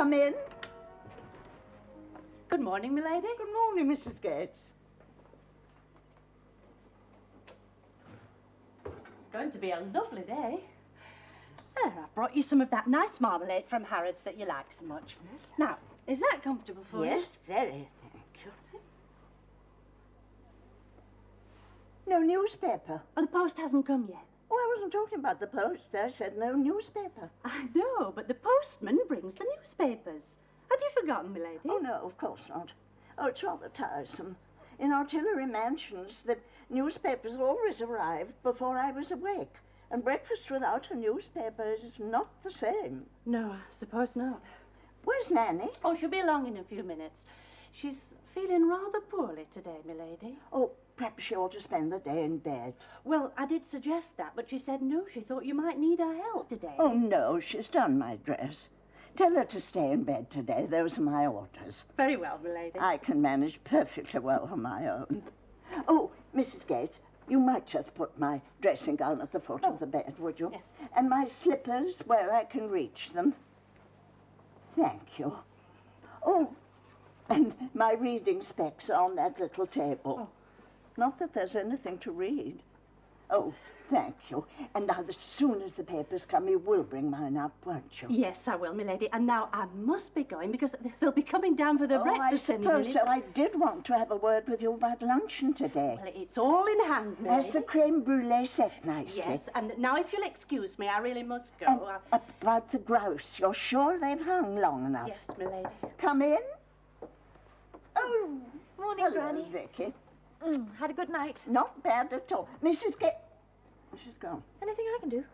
come in? Good morning, milady. Good morning, Mrs. Gates. It's going to be a lovely day. There, I've brought you some of that nice marmalade from Harrods that you like so much. Now, is that comfortable for you? Yes, very. Thank you. No newspaper. Well, the post hasn't come yet. Oh, I wasn't talking about the post. I said no newspaper. I know, but the postman brings the newspapers. Had you forgotten, milady? Oh, no, of course not. Oh, it's rather tiresome. In artillery mansions, the newspapers always arrived before I was awake. And breakfast without a newspaper is not the same. No, I suppose not. Where's Nanny? Oh, she'll be along in a few minutes. She's feeling rather poorly today, milady. Oh, perhaps she ought to spend the day in bed. Well, I did suggest that, but she said no. She thought you might need her help today. Oh, no, she's done my dress. Tell her to stay in bed today. Those are my orders. Very well, milady. I can manage perfectly well on my own. Oh, Mrs. Gates, you might just put my dressing gown at the foot of the bed, would you? Yes. And my slippers where I can reach them. Thank you. Oh, and my reading specs are on that little table. Oh. Not that there's anything to read. Oh, thank you. And now, as soon as the papers come, you will bring mine up, won't you? Yes, I will, milady. And now I must be going because they'll be coming down for their breakfast. I suppose so. I did want to have a word with you about luncheon today. Well, it's all in hand, milady. Has the creme brulee set nicely? Yes, and now if you'll excuse me, I really must go. And about the grouse, you're sure they've hung long enough? Yes, milady. Come in. Oh, Morning, hello, Granny. Vicky. Had a good night. Not bad at all. Mrs. She's gone. Anything I can do?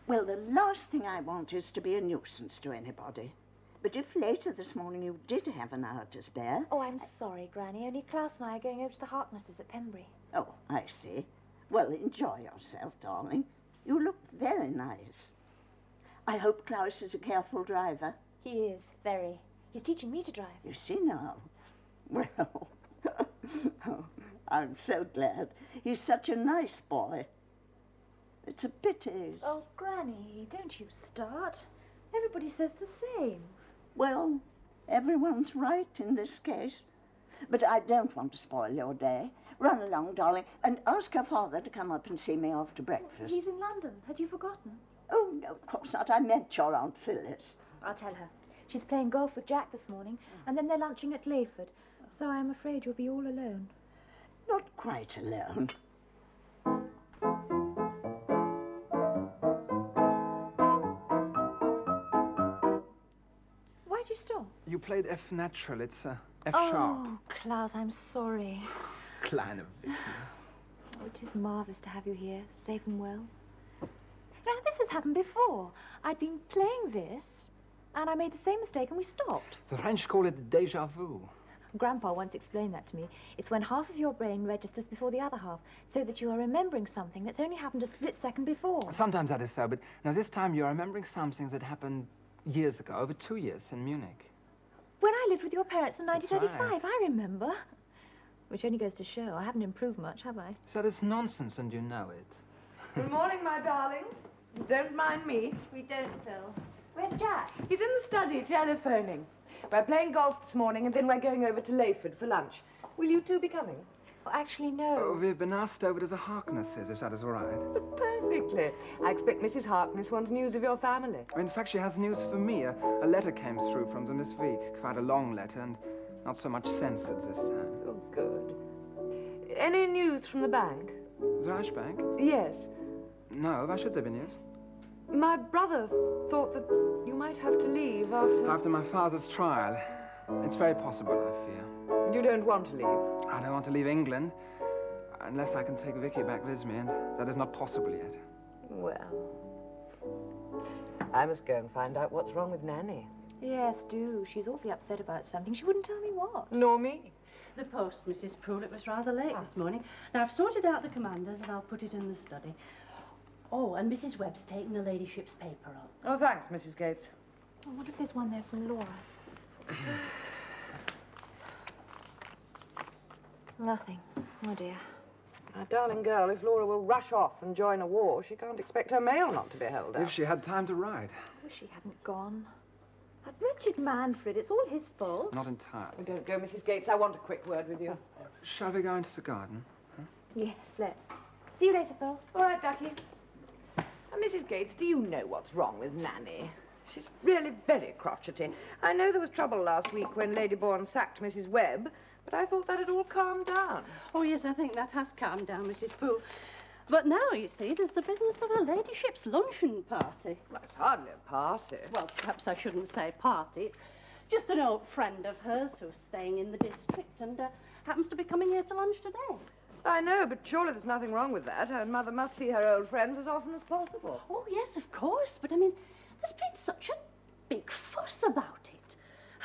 Well, the last thing I want is to be a nuisance to anybody. But if later this morning you did have an hour to spare... Oh, I'm sorry, Granny. Only Klaus and I are going over to the Harknesses at Pembury. Oh, I see. Well, enjoy yourself, darling. You look very nice. I hope Klaus is a careful driver. He is, very. He's teaching me to drive. You see now. Well, oh, I'm so glad. He's such a nice boy. It's a pity. Oh, Granny, don't you start. Everybody says the same. Well, everyone's right in this case. But I don't want to spoil your day. Run along, darling, and ask her father to come up and see me after breakfast. He's in London. Had you forgotten? Oh, no, of course not. I meant your Aunt Phyllis. I'll tell her. She's playing golf with Jack this morning, and then they're lunching at Layford. So I'm afraid you'll be all alone. Not quite alone. Why'd you stop? You played F natural. It's F sharp. Oh, Klaus, I'm sorry. Kleine Vicky. Oh, it is marvellous to have you here, safe and well. Now, this has happened before. I'd been playing this, and I made the same mistake, and we stopped. The French call it déjà vu. Grandpa once explained that to me. It's when half of your brain registers before the other half, so that you are remembering something that's only happened a split second before. Sometimes that is so, but now this time you're remembering something that happened years ago, over 2 years in Munich. When I lived with your parents in That's 1935, I remember. Which only goes to show I haven't improved much, have I? So it's nonsense and you know it. Good morning, my darlings. Don't mind me. We don't, Phil. Where's Jack? He's in the study telephoning. We're playing golf this morning and then we're going over to Layford for lunch. Will you two be coming? Oh, actually, no. Oh, we've been asked over to the Harknesses, if that is all right. But perfectly. I expect Mrs. Harkness wants news of your family. In fact, she has news for me. A letter came through from them this week. Quite a long letter and not so much censored this time. Oh, good. Any news from the bank? The Reich Bank? Yes. No, why should there be news? My brother thought that you might have to leave After my father's trial. It's very possible, I fear. You don't want to leave? I don't want to leave England unless I can take Vicky back with me, and that is not possible yet. Well, I must go and find out what's wrong with Nanny. Yes, do. She's awfully upset about something. She wouldn't tell me what. Nor me. The post, Mrs. Poole. It was rather late this morning. Now, I've sorted out the commanders and I'll put it in the study. Oh, and Mrs. Webb's taken the ladyship's paper up. Oh, thanks, Mrs. Gates. Oh, what if there's one there from Laura? Nothing. Oh, dear. My darling girl, if Laura will rush off and join a war, she can't expect her mail not to be held up. If she had time to write. I wish she hadn't gone. That wretched Manfred, it's all his fault. Not entirely. Oh, don't go, Mrs. Gates. I want a quick word with you. Shall we go into the garden? Yes, let's. See you later, Phil. All right, Ducky. Mrs. Gates, do you know what's wrong with Nanny? She's really very crotchety. I know there was trouble last week when Lady Bourne sacked Mrs. Webb, but I thought that had all calmed down. Oh, yes, I think that has calmed down, Mrs. Poole. But now, you see, there's the business of her ladyship's luncheon party. Well, it's hardly a party. Well, perhaps I shouldn't say party. It's just an old friend of hers who's staying in the district and happens to be coming here to lunch today. I know, but surely there's nothing wrong with that. Her mother must see her old friends as often as possible. Oh, yes, of course. But, I mean, there's been such a big fuss about it.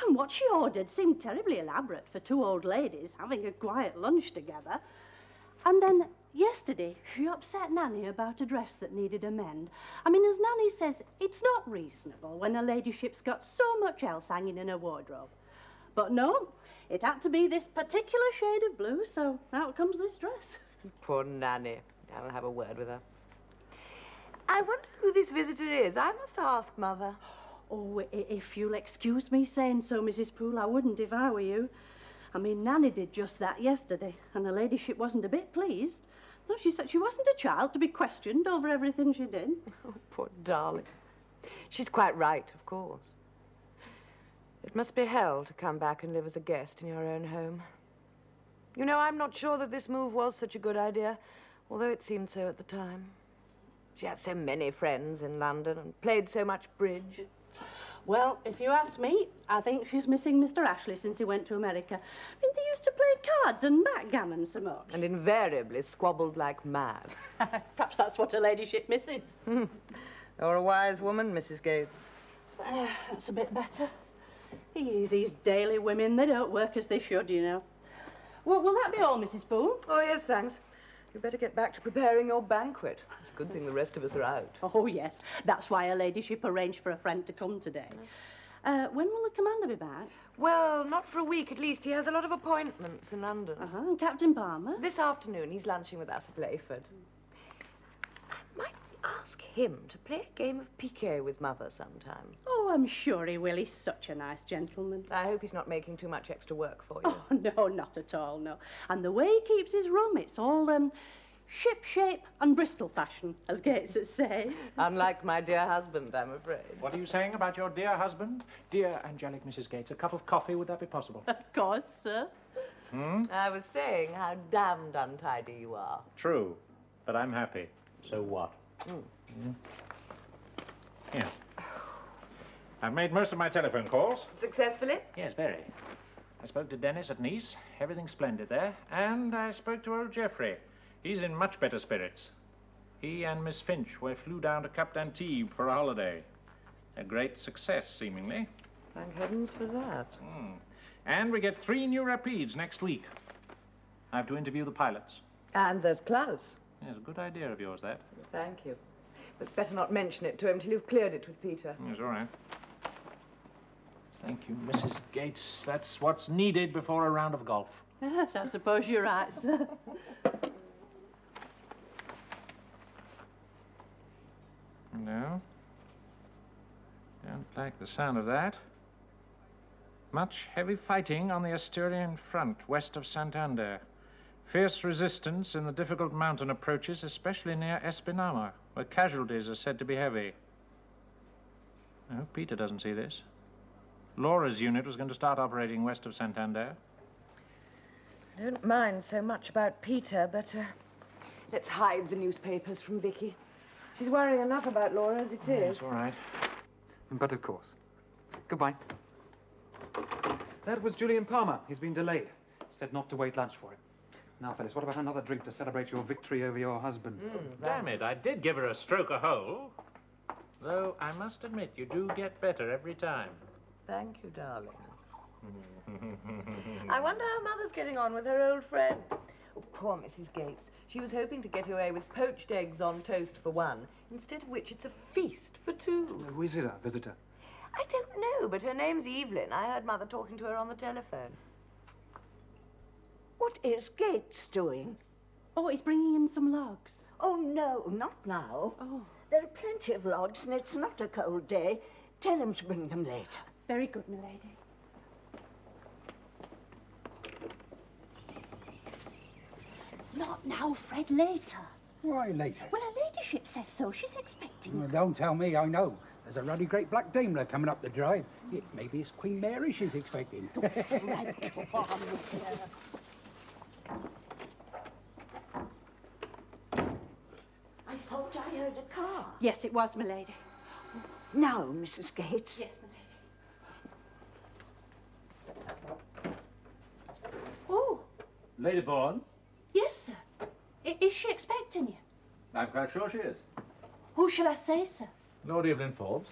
And what she ordered seemed terribly elaborate for two old ladies having a quiet lunch together. And then yesterday, she upset Nanny about a dress that needed a mend. I mean, as Nanny says, it's not reasonable when her ladyship's got so much else hanging in her wardrobe. But no, it had to be this particular shade of blue, so out comes this dress. Poor Nanny. I'll have a word with her. I wonder who this visitor is. I must ask, Mother. Oh, if you'll excuse me saying so, Mrs. Poole, I wouldn't if I were you. I mean, Nanny did just that yesterday, and her ladyship wasn't a bit pleased. No, she said she wasn't a child to be questioned over everything she did. Oh, poor darling. She's quite right, of course. It must be hell to come back and live as a guest in your own home. You know, I'm not sure that this move was such a good idea, although it seemed so at the time. She had so many friends in London and played so much bridge. Well, if you ask me, I think she's missing Mr. Ashley since he went to America. I mean, they used to play cards and backgammon so much. And invariably squabbled like mad. Perhaps that's what her ladyship misses. You're a wise woman, Mrs. Gates. That's a bit better. These daily women, they don't work as they should, you know. Well, will that be all, Mrs. Poole? Oh, yes, thanks. You'd better get back to preparing your banquet. It's a good thing the rest of us are out. Oh, yes. That's why her ladyship arranged for a friend to come today. When will the commander be back? Well, not for a week at least. He has a lot of appointments in London. And Captain Palmer? This afternoon, he's lunching with us at Layford. I might ask him to play a game of piquet with Mother sometime. Oh, I'm sure he will. He's such a nice gentleman. I hope he's not making too much extra work for you. Oh, no, not at all, no. And the way he keeps his room, it's all, ship shape and Bristol fashion, as Gates would say. Unlike my dear husband, I'm afraid. What are you saying about your dear husband? Dear angelic Mrs. Gates, a cup of coffee, would that be possible? Of course, sir. I was saying how damned untidy you are. True, but I'm happy. So what? Here. I've made most of my telephone calls. Successfully? Yes, very. I spoke to Dennis at Nice. Everything's splendid there. And I spoke to old Geoffrey. He's in much better spirits. He and Miss Finch flew down to Cap d'Antibes for a holiday. A great success, seemingly. Thank heavens for that. And we get 3 new Rapides next week. I have to interview the pilots. And there's Klaus. Yes, a good idea of yours, that. Thank you. But better not mention it to him till you've cleared it with Peter. Yes, all right. Thank you, Mrs. Gates. That's what's needed before a round of golf. Yes, I suppose you're right, sir. No. Don't like the sound of that. Much heavy fighting on the Asturian front, west of Santander. Fierce resistance in the difficult mountain approaches, especially near Espinama, where casualties are said to be heavy. I hope Peter doesn't see this. Laura's unit was going to start operating west of Santander. I don't mind so much about Peter, but let's hide the newspapers from Vicky. She's worrying enough about Laura as it is. Yes, all right. But of course. Goodbye. That was Julian Palmer. He's been delayed. Said not to wait lunch for him. Now, Phyllis, what about another drink to celebrate your victory over your husband? Damn it, I did give her a stroke a hole. Though, I must admit, you do get better every time. Thank you, darling. I wonder how Mother's getting on with her old friend. Oh, poor Mrs. Gates. She was hoping to get away with poached eggs on toast for one, instead of which it's a feast for two. Who is it, a visitor? I don't know, but her name's Evelyn. I heard Mother talking to her on the telephone. What is Gates doing? Oh, he's bringing in some logs. Oh, no, not now. Oh. There are plenty of logs, and it's not a cold day. Tell him to bring them later. Very good, my lady. Not now, Fred, later. Why later? Well, her ladyship says so. She's expecting. Well, don't tell me, I know. There's a ruddy great black Daimler coming up the drive. Maybe it's Queen Mary she's expecting. Fred, come on, I thought I heard a car. Yes, it was, my lady. Now, Mrs. Gates. Yes, my lady. Oh, Lady Bourne? yes, sir. Is she expecting you? I'm quite sure she is. Who shall I say, sir? Lord Evelyn Forbes.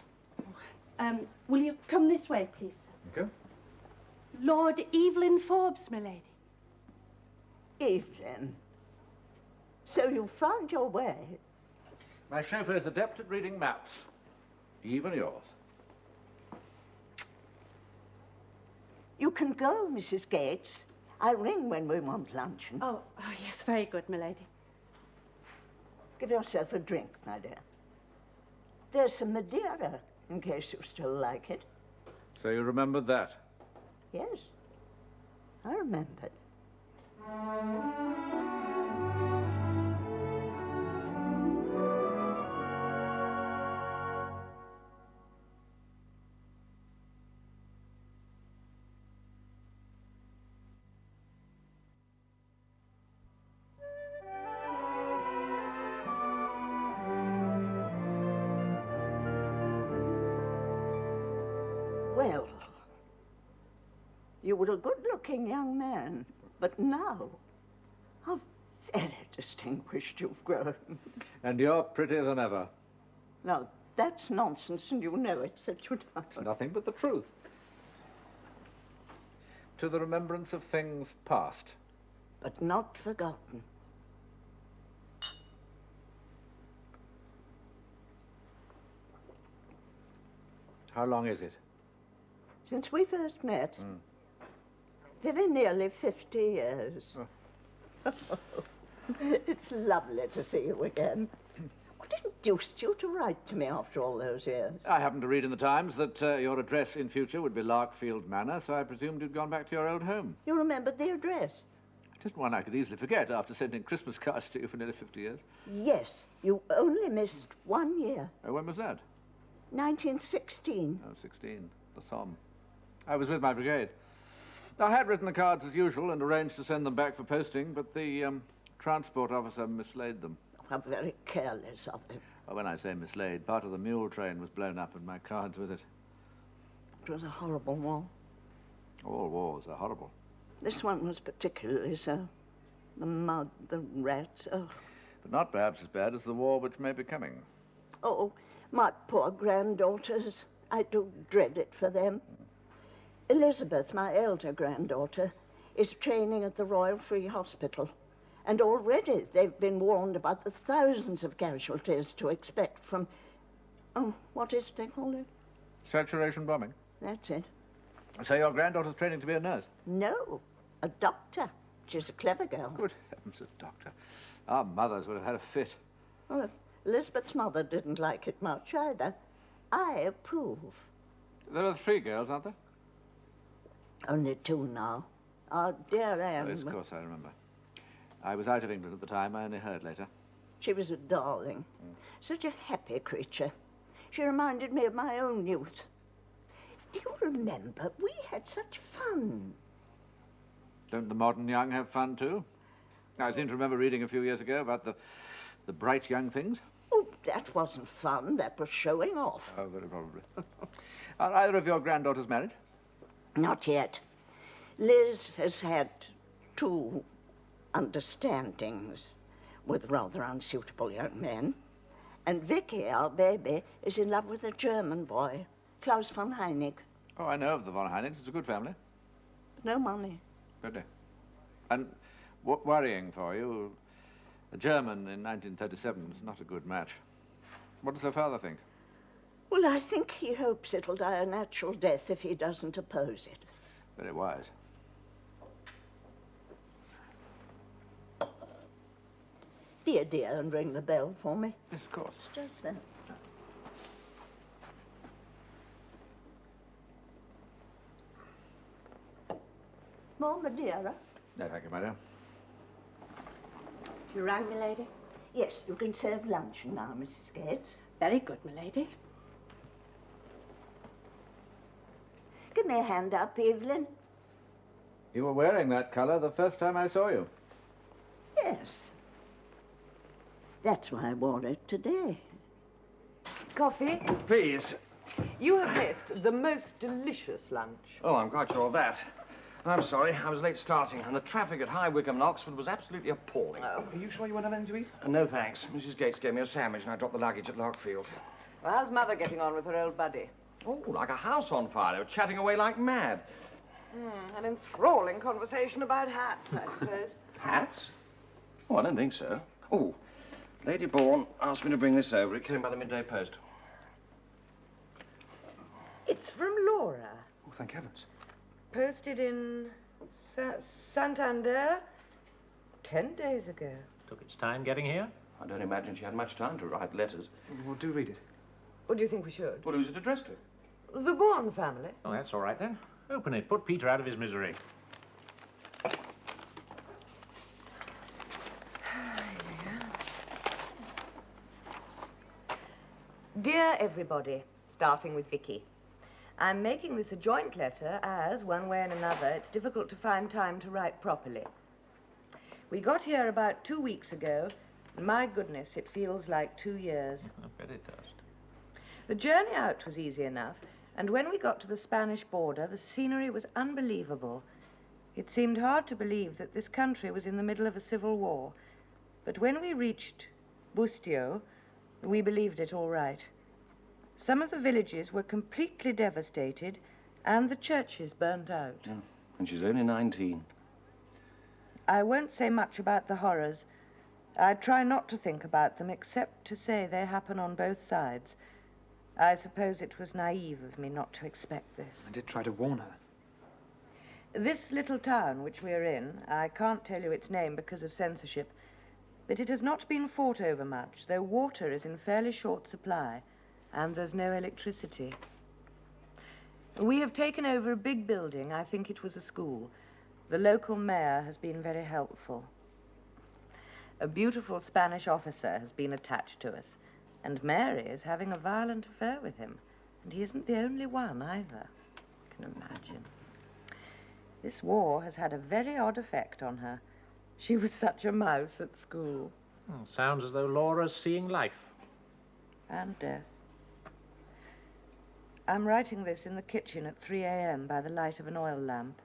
Will you come this way, please, sir? Okay. Lord Evelyn Forbes, my lady. Evelyn. So you found your way. My chauffeur is adept at reading maps. Even yours. You can go, Mrs. Gates. I'll ring when we want luncheon. Oh, yes, very good, my lady. Give yourself a drink, my dear. There's some Madeira, in case you still like it. So you remembered that? Yes, I remembered. Well, you were a good-looking young man, but now, how very distinguished you've grown. And you're prettier than ever. Now, that's nonsense, and you know it, that you don't. It's nothing but the truth. To the remembrance of things past. But not forgotten. How long is it? Since we first met, very nearly 50 years. It's lovely to see you again. What induced you to write to me after all those years? I happened to read in the Times that your address in future would be Larkfield Manor, so I presumed you'd gone back to your old home. You remembered the address? Just one I could easily forget after sending Christmas cards to you for nearly 50 years. Yes, you only missed 1 year. When was that? 1916. Oh, 16. The Somme. I was with my brigade. I had written the cards as usual and arranged to send them back for posting, but the transport officer mislaid them. How very careless of him. Well, when I say mislaid, part of the mule train was blown up and my cards with it. It was a horrible war. All wars are horrible. This one was particularly so. The mud, the rats, oh. But not perhaps as bad as the war which may be coming. Oh, my poor granddaughters. I do dread it for them. Elizabeth, my elder granddaughter, is training at the Royal Free Hospital. And already they've been warned about the thousands of casualties to expect from, what is it they call it? Saturation bombing. That's it. So your granddaughter's training to be a nurse? No, a doctor. She's a clever girl. Good heavens, a doctor. Our mothers would have had a fit. Well, Elizabeth's mother didn't like it much either. I approve. There are 3 girls, aren't there? Only 2 now. Our dear Anne. Oh, yes, of course, I remember. I was out of England at the time. I only heard later. She was a darling. Such a happy creature. She reminded me of my own youth. Do you remember? We had such fun. Don't the modern young have fun, too? I seem to remember reading a few years ago about the bright young things. Oh, that wasn't fun. That was showing off. Oh, very probably. Are either of your granddaughters married? Not yet. Liz has had 2 understandings with rather unsuitable young men. And Vicky, our baby, is in love with a German boy, Klaus von Heinig. Oh, I know of the von Heinigs. It's a good family. No money. Good day. And worrying for you, a German in 1937 is not a good match. What does her father think? Well, I think he hopes it'll die a natural death if he doesn't oppose it. Very wise. Be a dear and ring the bell for me. Yes, of course. It's just that. dearer? No, thank you, my dear. You rang, milady? Yes, you can serve luncheon now, Mrs. Gates. Very good, milady. Give me a hand up, Evelyn. You were wearing that colour the first time I saw you. Yes. That's why I wore it today. Coffee? Please. You have missed the most delicious lunch. Oh, I'm quite sure of that. I'm sorry, I was late starting, and the traffic at High Wycombe and Oxford was absolutely appalling. Oh. Are you sure you won't have anything to eat? No, thanks. Mrs. Gates gave me a sandwich, and I dropped the luggage at Larkfield. Well, how's Mother getting on with her old buddy? Oh, like a house on fire. They were chatting away like mad. An enthralling conversation about hats, I suppose. Hats? Oh, I don't think so. Oh, Lady Bourne asked me to bring this over. It came by the midday post. It's from Laura. Oh, thank heavens. Posted in Santander 10 days ago. Took its time getting here? I don't imagine she had much time to write letters. Well, do read it. What do you think we should? Well, who's it addressed to? The Bourne family. Oh, that's all right then. Open it. Put Peter out of his misery. Dear everybody, starting with Vicky. I'm making this a joint letter as, one way and another, it's difficult to find time to write properly. We got here about 2 weeks ago, and my goodness, it feels like 2 years. I bet it does. The journey out was easy enough, and when we got to the Spanish border, the scenery was unbelievable. It seemed hard to believe that this country was in the middle of a civil war. But when we reached Bustio, we believed it all right. Some of the villages were completely devastated, and the churches burnt out. Yeah. And she's only 19. I won't say much about the horrors. I try not to think about them, except to say they happen on both sides. I suppose it was naive of me not to expect this. I did try to warn her. This little town which we're in, I can't tell you its name because of censorship, but it has not been fought over much, though water is in fairly short supply, and there's no electricity. We have taken over a big building. I think it was a school. The local mayor has been very helpful. A beautiful Spanish officer has been attached to us, and Mary is having a violent affair with him, and he isn't the only one either. I can imagine. This war has had a very odd effect on her. She was such a mouse at school. Sounds as though Laura's seeing life. And death. I'm writing this in the kitchen at 3 a.m. by the light of an oil lamp.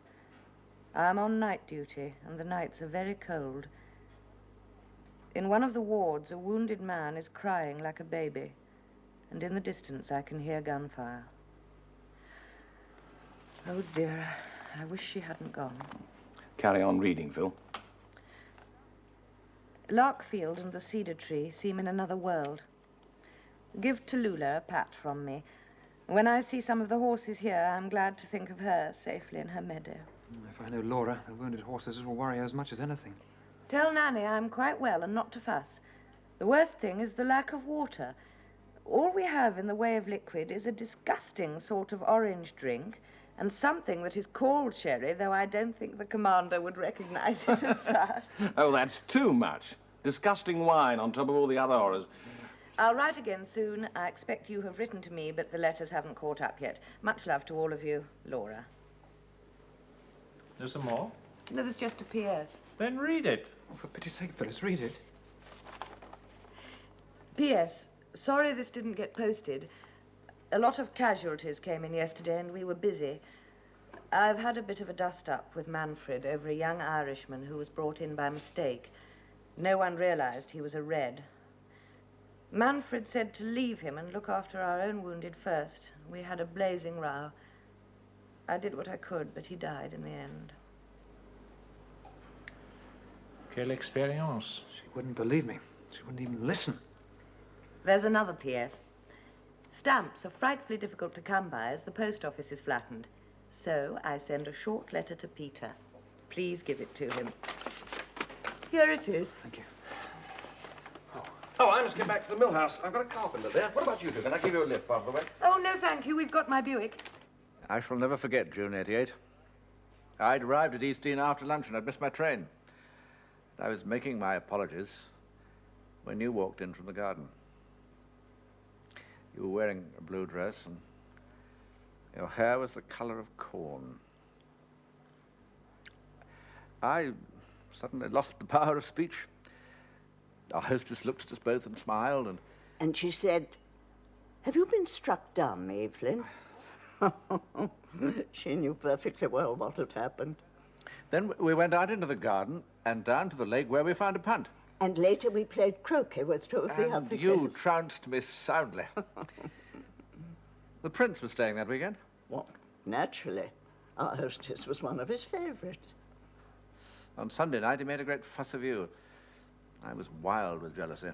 I'm on night duty, and the nights are very cold. In one of the wards, a wounded man is crying like a baby, and in the distance I can hear gunfire. Oh dear, I wish she hadn't gone. Carry on reading, Phil. Larkfield and the cedar tree seem in another world. Give Tallulah a pat from me. When I see some of the horses here, I'm glad to think of her safely in her meadow. If I know Laura, the wounded horses will worry her as much as anything. Tell Nanny I'm quite well and not to fuss. The worst thing is the lack of water. All we have in the way of liquid is a disgusting sort of orange drink and something that is called sherry, though I don't think the commander would recognize it as such. Oh, that's too much. Disgusting wine on top of all the other horrors. I'll write again soon. I expect you have written to me, but the letters haven't caught up yet. Much love to all of you, Laura. There's some more? No, there's just a P.S. Then read it. Oh, for pity's sake, Phyllis, read it. P.S. Sorry this didn't get posted. A lot of casualties came in yesterday and we were busy. I've had a bit of a dust-up with Manfred over a young Irishman who was brought in by mistake. No one realized he was a Red. Manfred said to leave him and look after our own wounded first. We had a blazing row. I did what I could, but he died in the end. Quelle expérience. She wouldn't believe me. She wouldn't even listen. There's another P.S. Stamps are frightfully difficult to come by as the post office is flattened. So I send a short letter to Peter. Please give it to him. Here it is. Thank you. Oh, I must get back to the mill house. I've got a carpenter there. What about you two? Can I give you a lift, by the way? Oh, no, thank you. We've got my Buick. I shall never forget June '88. I'd arrived at East Dean after lunch and I'd missed my train. I was making my apologies when you walked in from the garden. You were wearing a blue dress and your hair was the colour of corn. I suddenly lost the power of speech. Our hostess looked at us both and smiled and... And she said, "Have you been struck dumb, Evelyn?" She knew perfectly well what had happened. Then we went out into the garden and down to the lake where we found a punt. And later we played croquet with two of the And other you kids. trounced me soundly. The Prince was staying that weekend. Well, naturally. Our hostess was one of his favourites. On Sunday night, he made a great fuss of you. I was wild with jealousy.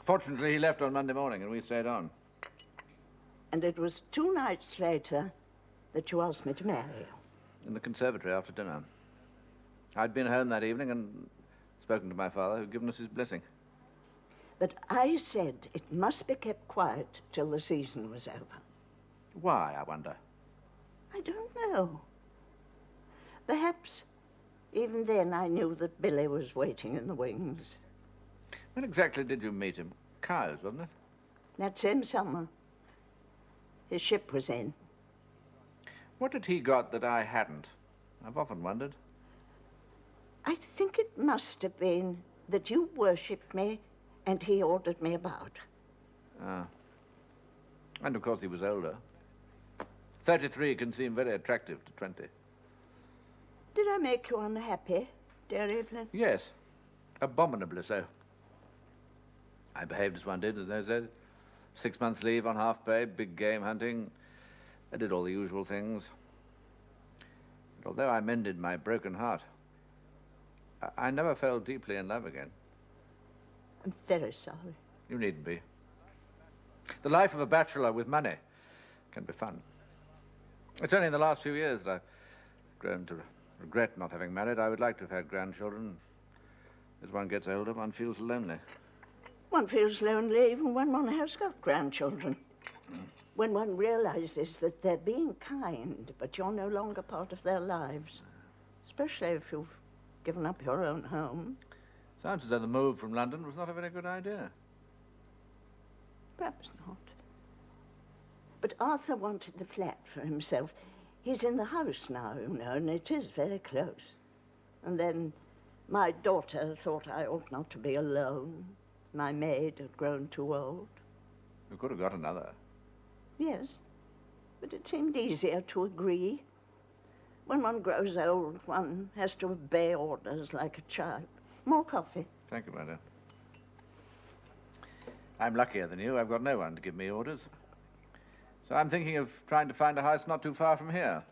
Fortunately, he left on Monday morning and we stayed on. And it was 2 nights later that you asked me to marry you. In the conservatory after dinner. I'd been home that evening and spoken to my father, who'd given us his blessing. But I said it must be kept quiet till the season was over. Why, I wonder? I don't know. Perhaps even then I knew that Billy was waiting in the wings. When exactly did you meet him? Cowes, wasn't it? That same summer. His ship was in. What had he got that I hadn't? I've often wondered. I think it must have been that you worshipped me and he ordered me about. Ah. And of course he was older. 33 can seem very attractive to 20. Did I make you unhappy, dear Evelyn? Yes, abominably so. I behaved as one did in those days. 6 months leave on half pay, big game hunting. I did all the usual things. But although I mended my broken heart, I never fell deeply in love again. I'm very sorry. You needn't be. The life of a bachelor with money can be fun. It's only in the last few years that I've grown to regret not having married. I would like to have had grandchildren. As one gets older, one feels lonely. One feels lonely even when one has got grandchildren. When one realizes that they're being kind, but you're no longer part of their lives. Especially if you've given up your own home. Sounds as though the move from London was not a very good idea. Perhaps not. But Arthur wanted the flat for himself. He's in the house now, you know, and it is very close. And then my daughter thought I ought not to be alone. My maid had grown too old. You could have got another. Yes, but it seemed easier to agree. When one grows old, one has to obey orders like a child. More coffee. Thank you, my dear. I'm luckier than you. I've got no one to give me orders. So I'm thinking of trying to find a house not too far from here.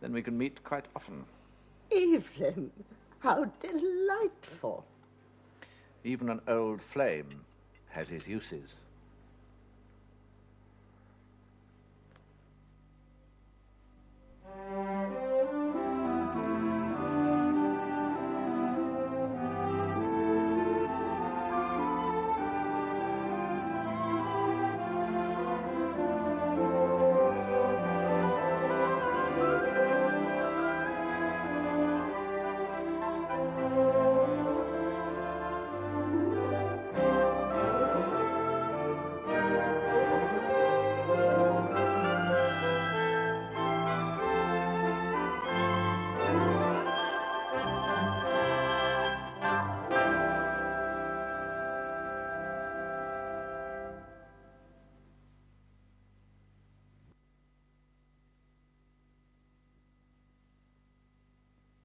Then we can meet quite often. Evelyn, how delightful. Even an old flame has his uses.